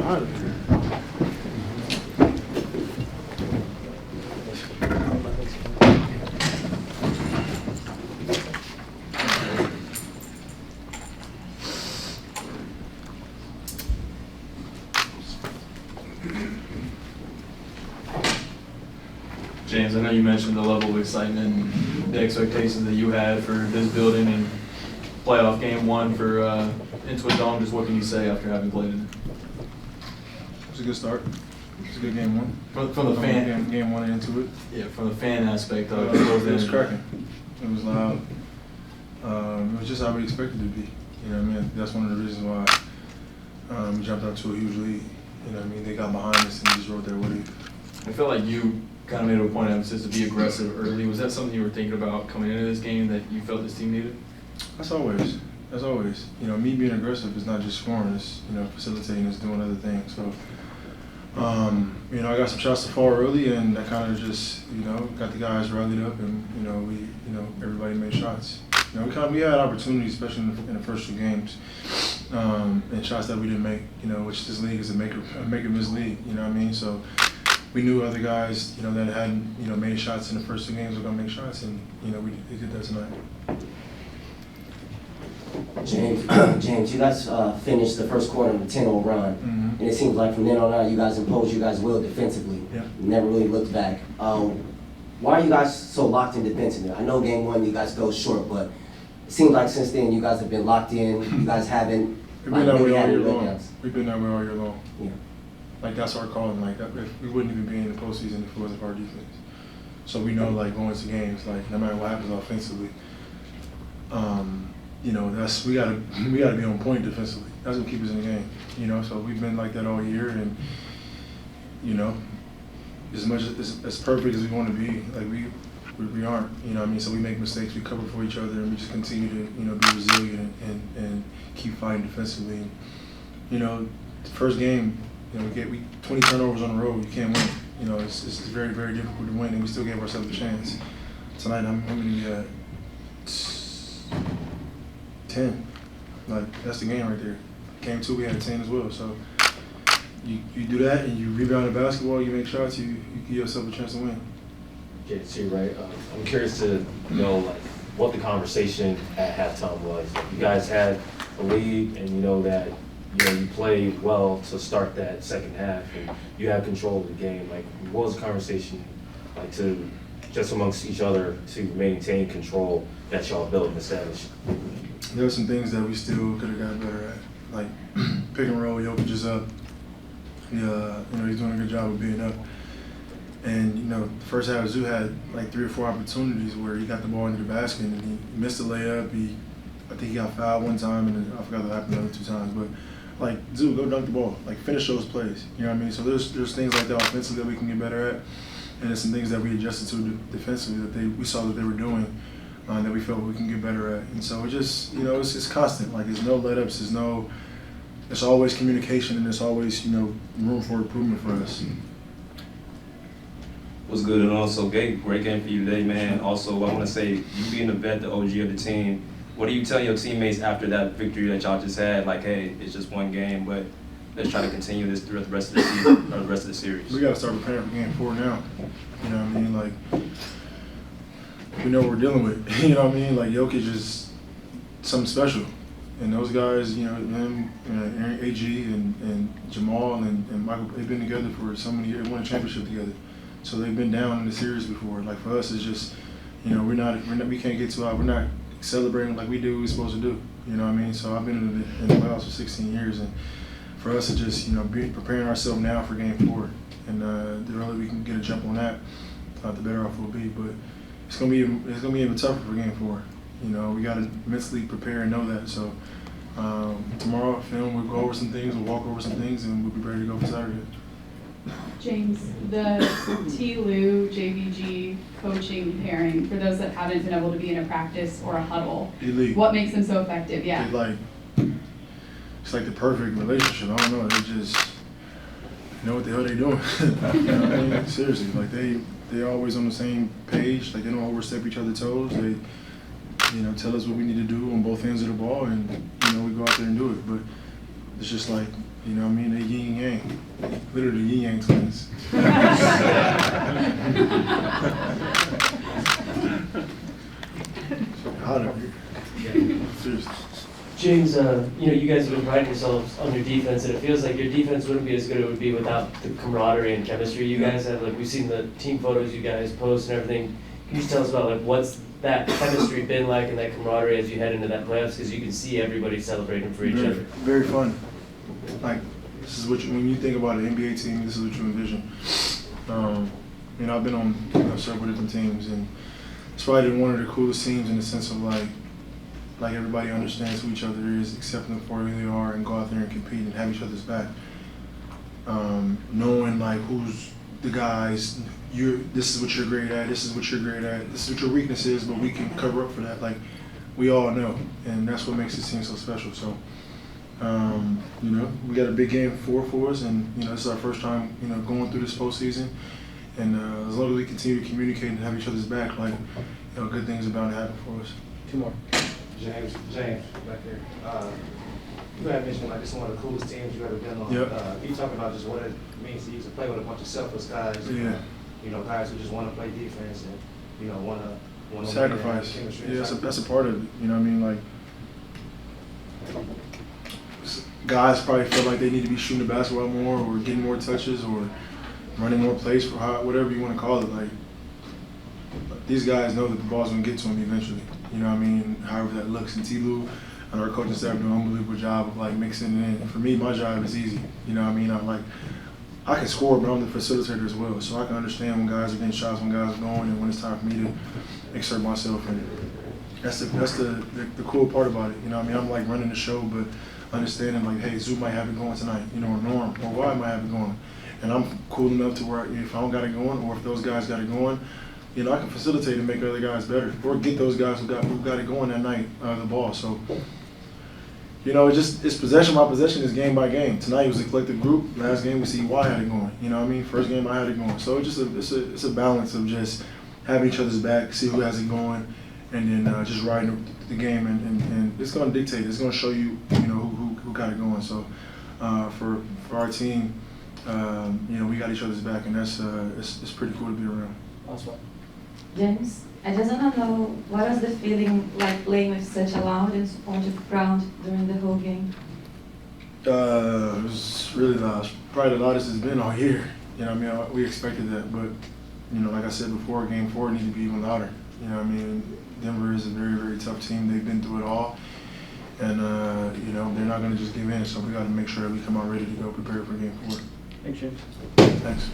out of here. James, I know you mentioned the level of excitement and the expectations that you had for this building and playoff game one for into a dome. Just what can you say after having played it? It was a good start. It was a good game one. From the fan game one and into it. Yeah, from the fan aspect of it was cracking. It was loud. It was just how we expected it to be. You know what I mean? That's one of the reasons why we jumped out to a huge lead. You know what I mean? They got behind us and just rode their wave. I feel like you kind of made a point of emphasis to be aggressive early. Was that something you were thinking about coming into this game that you felt this team needed? That's always. You know, me being aggressive is not just scoring, it's, you know, facilitating, it's doing other things. So, you know, I got some shots to fall early and I kind of just, you know, got the guys rallied up and, everybody made shots. You know, we had opportunities, especially in the first two games, and shots that we didn't make, you know, which this league is a make or miss league, you know what I mean? So we knew other guys, you know, that hadn't, you know, made shots in the first two games were going to make shots, and, you know, we did that tonight. James, you guys finished the first quarter on a 10-0 run, and it seems like from then on out, you guys imposed you guys' will defensively. Yeah. You never really looked back. Why are you guys so locked in defensively? I know game one you guys go short, but it seems like since then you guys have been locked in. You guys haven't. We've been that way all year long. Rebounds. We've been that way all year long. Yeah. Like that's our calling. Like that, we wouldn't even be in the postseason if it wasn't for our defense. So we know, like going to games, like no matter what happens offensively, you know, we gotta be on point defensively. That's what keeps us in the game. You know, so we've been like that all year, and you know, as much as perfect as we want to be, like we aren't. You know what I mean? So we make mistakes, we cover for each other, and we just continue to, you know, be resilient and keep fighting defensively. And, you know, the first game, you know, we 20 turnovers on the road, you can't win. You know, it's very, very difficult to win, and we still gave ourselves a chance. Tonight, I'm going to be at 10. Like, that's the game right there. Game two, we had 10 as well. So you do that, and you rebound the basketball, you make shots, you give yourself a chance to win. JC, right? I'm curious to know, like, what the conversation at halftime was. You guys had a lead, and you know that you played well to start that second half, and you had control of the game. Like, what was the conversation like to just amongst each other to maintain control that y'all built and established? There were some things that we still could have gotten better at, like pick and roll. Jokic is up. You know, he's doing a good job of being up. And you know, the first half, Zoo had like 3 or 4 opportunities where he got the ball into the basket and he missed a layup. I think he got fouled one time, and then I forgot what happened the other 2 times. But like, Zoo, go dunk the ball. Like, finish those plays. You know what I mean? So there's things like that offensively that we can get better at, and there's some things that we adjusted to defensively that we saw that they were doing that we felt we can get better at. And so it just, you know, it's constant. Like, there's no let-ups. There's always communication, and there's always, you know, room for improvement for us. Was good, and also great game for you today, man. Also, I want to say, you being the vet, the OG of the team, what do you tell your teammates after that victory that y'all just had? Like, hey, it's just one game, but let's try to continue this throughout the rest of the season, or the rest of the series. We got to start preparing for game 4 now. You know what I mean? Like, we know what we're dealing with. You know what I mean? Like, Jokic is something special. And those guys, you know, him, Aaron, AG, and Jamal, and Michael, they've been together for so many years, won a championship together. So they've been down in the series before. Like, for us, it's just, you know, we can't get too out. We're not celebrating like we do what we're supposed to do. You know what I mean? So I've been in the playoffs for 16 years, and for us, it's just, you know, preparing ourselves now for game 4. And the earlier we can get a jump on that, the better off we'll be. But it's gonna be even tougher for game 4. You know, we got to mentally prepare and know that. So tomorrow, film, we'll go over some things, we'll walk over some things, and we'll be ready to go for Saturday. James, the T-Lou JVG coaching pairing, for those that haven't been able to be in a practice or a huddle, Elite. what makes them so effective? Yeah. It's like the perfect relationship. I don't know. They just know what the hell they're doing. You know what I mean? Seriously, like they're always on the same page. Like, they don't overstep each other's toes. They, you know, tell us what we need to do on both ends of the ball, and you know, we go out there and do it. But it's just like, you know what I mean, they yin and yang, literally yin yang twins. Hot up here. Seriously. James, you guys have been priding yourselves on your defense, and it feels like your defense wouldn't be as good as it would be without the camaraderie and chemistry you guys have. Like, we've seen the team photos you guys post and everything. Can you just tell us about, like, what's that chemistry been like and that camaraderie as you head into that playoffs? Because you can see everybody celebrating for each Very, other. very fun. Like, this is what when you think about an NBA team, this is what you envision. I've been on several different teams, and it's probably one of the coolest teams in the sense of like everybody understands who each other is, accept them for who they are, and go out there and compete and have each other's back. Knowing like who's the guys, this is what you're great at, this is what you're great at, this is what your weakness is, but we can cover up for that. Like, we all know, and that's what makes this team so special. So, we got a big game for us, and this is our first time going through this postseason. And as long as we continue to communicate and have each other's back, like good things are bound to happen for us. Two more. James, back there. You had mentioned like this is one of the coolest teams you've ever been on. Yep. You talking about just what it means to you to play with a bunch of selfless guys. Yeah. Guys who just want to play defense and want to Sacrifice. Yeah, that's a part of it. You know what I mean? Like, guys probably feel like they need to be shooting the basketball more, or getting more touches, or running more plays, for whatever you want to call it. Like, these guys know that the ball's gonna get to them eventually. You know what I mean? However that looks. And T-Lou and our coaching staff do an unbelievable job of like mixing it in. And for me, my job is easy. You know what I mean? I can score, but I'm the facilitator as well. So I can understand when guys are getting shots, when guys are going, and when it's time for me to exert myself. And that's the cool part about it. You know what I mean? I'm like running the show, but understanding like, hey, Zoo might have it going tonight, or Norm, or Y might have it going. And I'm cool enough to where if I don't got it going, or if those guys got it going, I can facilitate and make other guys better, or get those guys who got it going that night the ball. So, it's possession by possession, it's game by game. Tonight was a collective group. Last game we see Y had it going. You know what I mean? First game I had it going. So it's a balance of just having each other's back, see who has it going, and then just riding the game. And it's going to dictate. It's going to show you, who got it going. So for our team, we got each other's back, and that's it's pretty cool to be around. Last one. James, I just want to know, what was the feeling like playing with such a loud and supportive crowd during the whole game? It was really loud. Probably the loudest it's been all year. We expected that, but like I said before, Game 4 needed to be even louder. Denver is a very, very tough team. They've been through it all, and they're not going to just give in. So we got to make sure that we come out ready to go, prepared for Game 4. Thanks, James. Thanks.